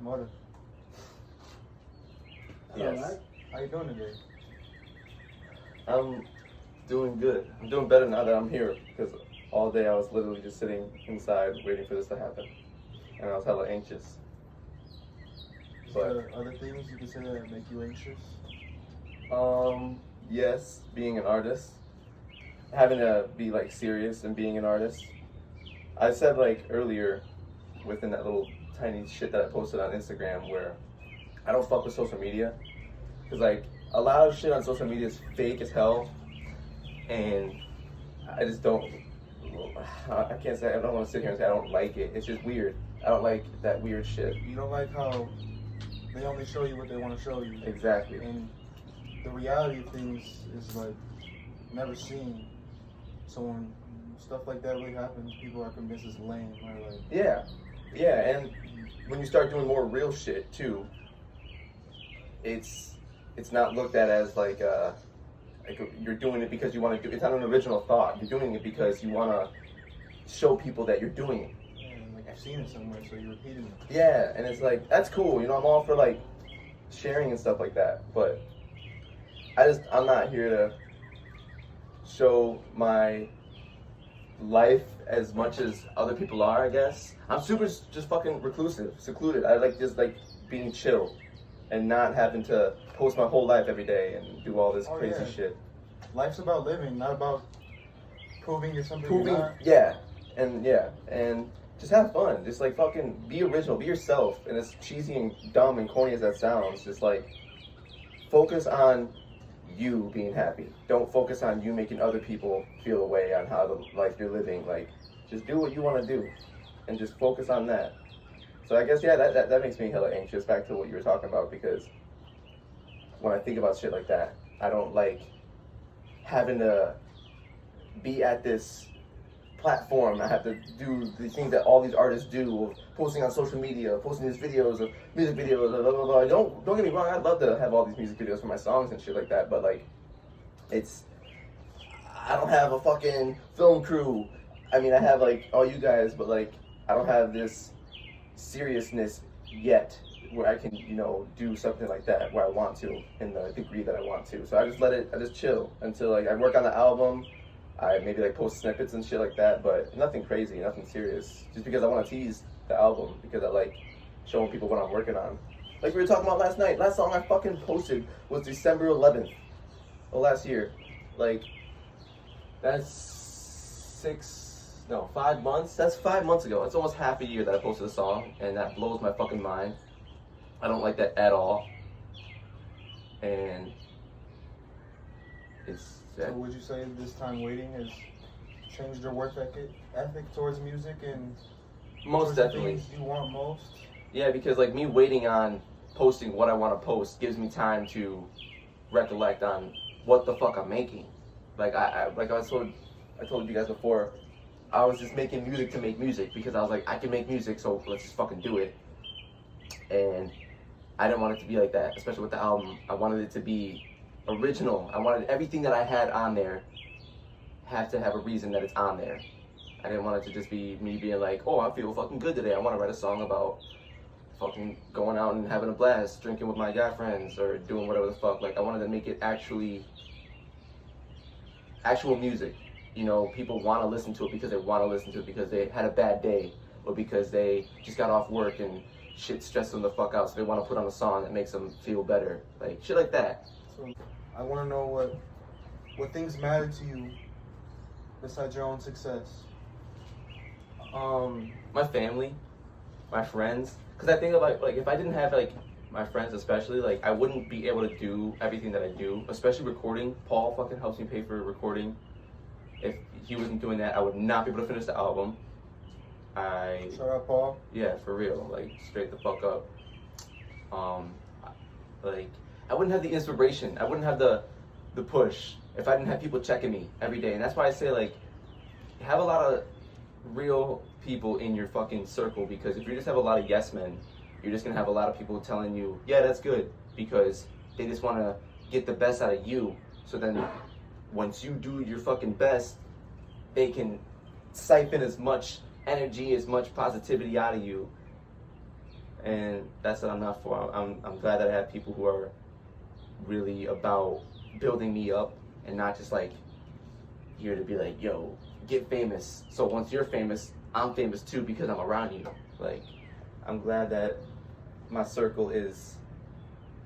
Mother. Yes. How you doing today? I'm doing good. I'm doing better now that I'm here because all day I was literally just sitting inside waiting for this to happen, and I was hella anxious. Is there other things you can say that make you anxious? Yes, being an artist, having to be like serious and being an artist. I said like earlier within that little tiny shit that I posted on Instagram where I don't fuck with social media because like a lot of shit on social media is fake as hell, and I just don't. I can't say I don't want to sit here and say I don't like it. It's just weird. I don't like that weird shit. You don't like how they only show you what they want to show you. Exactly. And the reality of things is like never seen. So when stuff like that really happens, people are convinced it's lame or like. Yeah, and when you start doing more real shit too, it's not looked at as like you're doing it because you want to do. It's not an original thought. You're doing it because you want to show people that you're doing it. Yeah, like I've seen it somewhere, so you're repeating it. Yeah, and it's like that's cool. You know, I'm all for like sharing and stuff like that, but I'm not here to show my life as much as other people are, I guess. I'm super just fucking reclusive, secluded. I like just like being chill and not having to post my whole life every day and do all this crazy shit. Life's about living, not about proving you're something you're not. Yeah, and just have fun. Just like fucking be original, be yourself. And as cheesy and dumb and corny as that sounds, just like focus on you being happy. Don't focus on you making other people feel a way on how the life you're living. Like, just do what you want to do, and just focus on that. So I guess that makes me hella anxious. Back to what you were talking about, because when I think about shit like that, I don't like having to be at this platform. I have to do the things that all these artists do, of posting on social media, posting these videos of music videos, blah, blah, blah. Don't get me wrong, I'd love to have all these music videos for my songs and shit like that, but like, I don't have a fucking film crew. I mean, I have like all you guys, but like, I don't have this seriousness yet where I can, do something like that where I want to in the degree that I want to. So I just chill until like I work on the album. I maybe like post snippets and shit like that, but nothing crazy, nothing serious. Just because I want to tease the album, because I like showing people what I'm working on. Like we were talking about last night. Last song I fucking posted was December 11th of last year. Like, that's 5 months? That's 5 months ago. It's almost half a year that I posted a song, and that blows my fucking mind. I don't like that at all. And it's... So would you say this time waiting has changed your work ethic towards music and most definitely the things you want most? Yeah, because like me waiting on posting what I want to post gives me time to recollect on what the fuck I'm making. Like I told you guys before, I was just making music to make music because I was like, I can make music, so let's just fucking do it. And I didn't want it to be like that, especially with the album. I wanted it to be original. I wanted everything that I had on there have to have a reason that it's on there. I didn't want it to just be me being like, oh, I feel fucking good today. I want to write a song about fucking going out and having a blast, drinking with my guy friends, or doing whatever the fuck. Like, I wanted to make it actual music. People want to listen to it because they want to listen to it because they had a bad day, or because they just got off work and shit stressed them the fuck out, so they want to put on a song that makes them feel better. Like, shit like that. So I want to know what things matter to you besides your own success. My family, my friends, because I think of like if I didn't have like my friends especially, like I wouldn't be able to do everything that I do, especially recording. Paul fucking helps me pay for recording. If he wasn't doing that, I would not be able to finish the album. Shout out Paul. Yeah, for real, like straight the fuck up. Like I wouldn't have the inspiration. I wouldn't have the push if I didn't have people checking me every day. And that's why I say like have a lot of real people in your fucking circle, because if you just have a lot of yes men, you're just gonna have a lot of people telling you, yeah, that's good, because they just want to get the best out of you. So then once you do your fucking best, they can siphon as much energy, as much positivity out of you And that's what I'm not for. I'm glad that I have people who are really about building me up and not just like here to be like, yo, get famous. So once you're famous, I'm famous too because I'm around you. Like, I'm glad that my circle is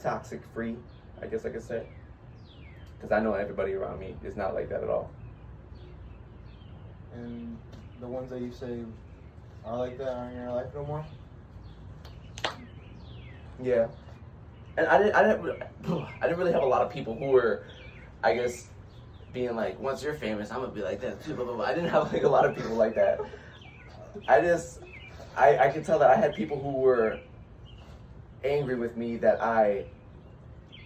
toxic free, I guess I could say. Because I know everybody around me is not like that at all. And the ones that you say are like that aren't in your life no more? Yeah. And I didn't really have a lot of people who were, I guess, being like, once you're famous, I'm gonna be like that too, blah, blah, blah. I didn't have like a lot of people like that. I could tell that I had people who were angry with me that I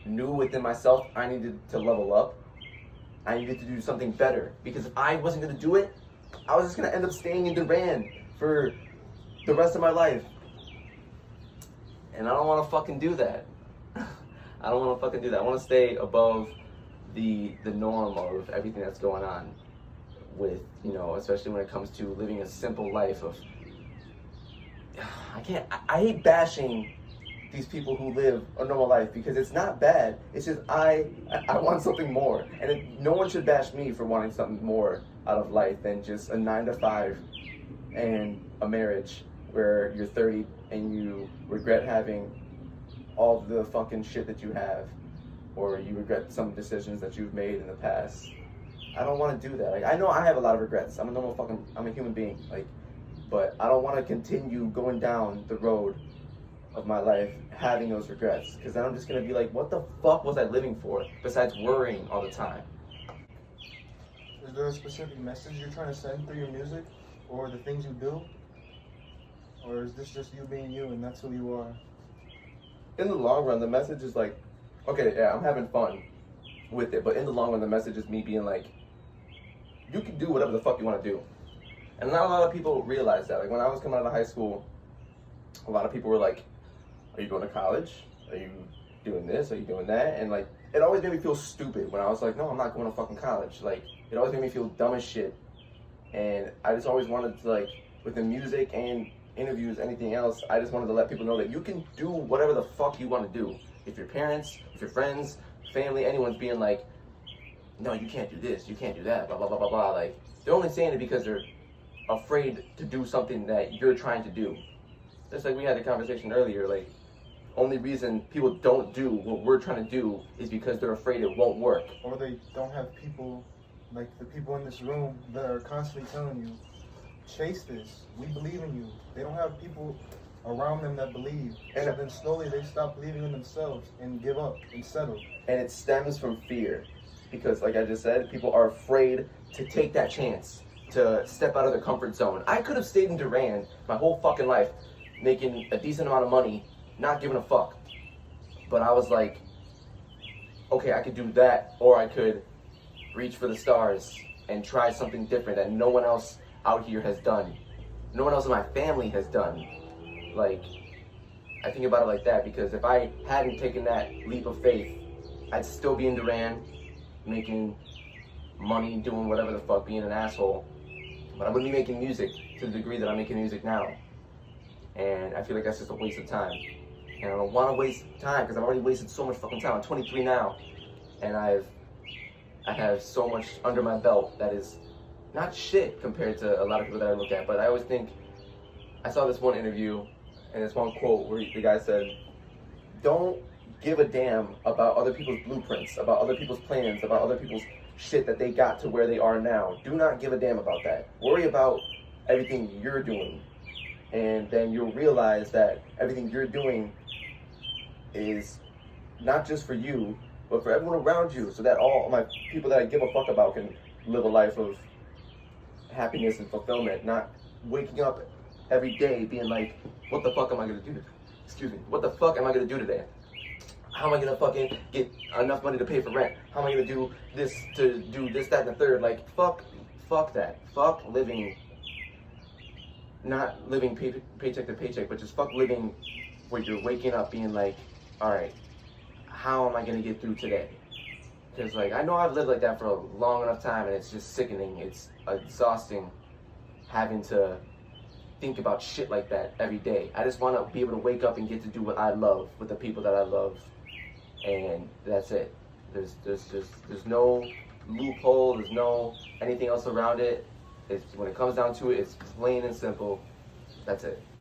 knew within myself I needed to level up. I needed to do something better. Because if I wasn't gonna do it, I was just gonna end up staying in Duran for the rest of my life. And I don't wanna fucking do that. I don't wanna fucking do that. I wanna stay above the norm of everything that's going on with, you know, especially when it comes to living a simple life of, I hate bashing these people who live a normal life because it's not bad. It's just I want something more. And no one should bash me for wanting something more out of life than just a 9-to-5 and a marriage where you're 30 and you regret having all the fucking shit that you have, or you regret some decisions that you've made in the past. I don't want to do that. Like, I know I have a lot of regrets. I'm a human being. Like, but I don't want to continue going down the road of my life having those regrets, because then I'm just gonna be like, what the fuck was I living for besides worrying all the time? Is there a specific message you're trying to send through your music or the things you do? Or is this just you being you and that's who you are? In the long run, the message is like, okay, yeah, I'm having fun with it, but in the long run, the message is me being like, you can do whatever the fuck you want to do. And not a lot of people realize that. Like, when I was coming out of high school, a lot of people were like, are you going to college? Are you doing this? Are you doing that? And like, it always made me feel stupid when I was like, no, I'm not going to fucking college. Like, it always made me feel dumb as shit. And I just always wanted to, like, with the music and interviews, anything else, I just wanted to let people know that you can do whatever the fuck you want to do. If your parents, if your friends, family, anyone's being like, no, you can't do this, you can't do that, blah, blah, blah, blah, blah. Like, they're only saying it because they're afraid to do something that you're trying to do. Just like we had a conversation earlier, like, only reason people don't do what we're trying to do is because they're afraid it won't work. Or they don't have people, like the people in this room, that are constantly telling you, chase this, we believe in you. They don't have people around them that believe. And so then slowly they stop believing in themselves and give up and settle. And it stems from fear. Because like I just said, people are afraid to take that chance, to step out of their comfort zone. I could have stayed in Duran my whole fucking life, making a decent amount of money, not giving a fuck. But I was like, okay, I could do that, or I could reach for the stars and try something different that no one else out here has done. No one else in my family has done. Like, I think about it like that, because if I hadn't taken that leap of faith, I'd still be in Duran, making money, doing whatever the fuck, being an asshole. But I wouldn't be making music to the degree that I'm making music now. And I feel like that's just a waste of time. And I don't want to waste time because I've already wasted so much fucking time. I'm 23 now, and I have so much under my belt that is not shit compared to a lot of people that I look at. But I always think, I saw this one interview and this one quote where the guy said, don't give a damn about other people's blueprints, about other people's plans, about other people's shit that they got to where they are now. Do not give a damn about that. Worry about everything you're doing. And then you'll realize that everything you're doing is not just for you, but for everyone around you, so that all my people that I give a fuck about can live a life of happiness and fulfillment, not waking up every day being like, what the fuck am I gonna do? What the fuck am I gonna do today? How am I gonna fucking get enough money to pay for rent? How am I gonna do this, that, and the third? Like, fuck that. Fuck living, not living paycheck to paycheck, but just fuck living where you're waking up being like, all right, how am I gonna get through today? Because like, I know I've lived like that for a long enough time, and it's just sickening. It's exhausting having to think about shit like that every day. I just want to be able to wake up and get to do what I love with the people that I love, and that's it. There's no loophole. There's no anything else around it. It's when it comes down to it, it's plain and simple. That's it.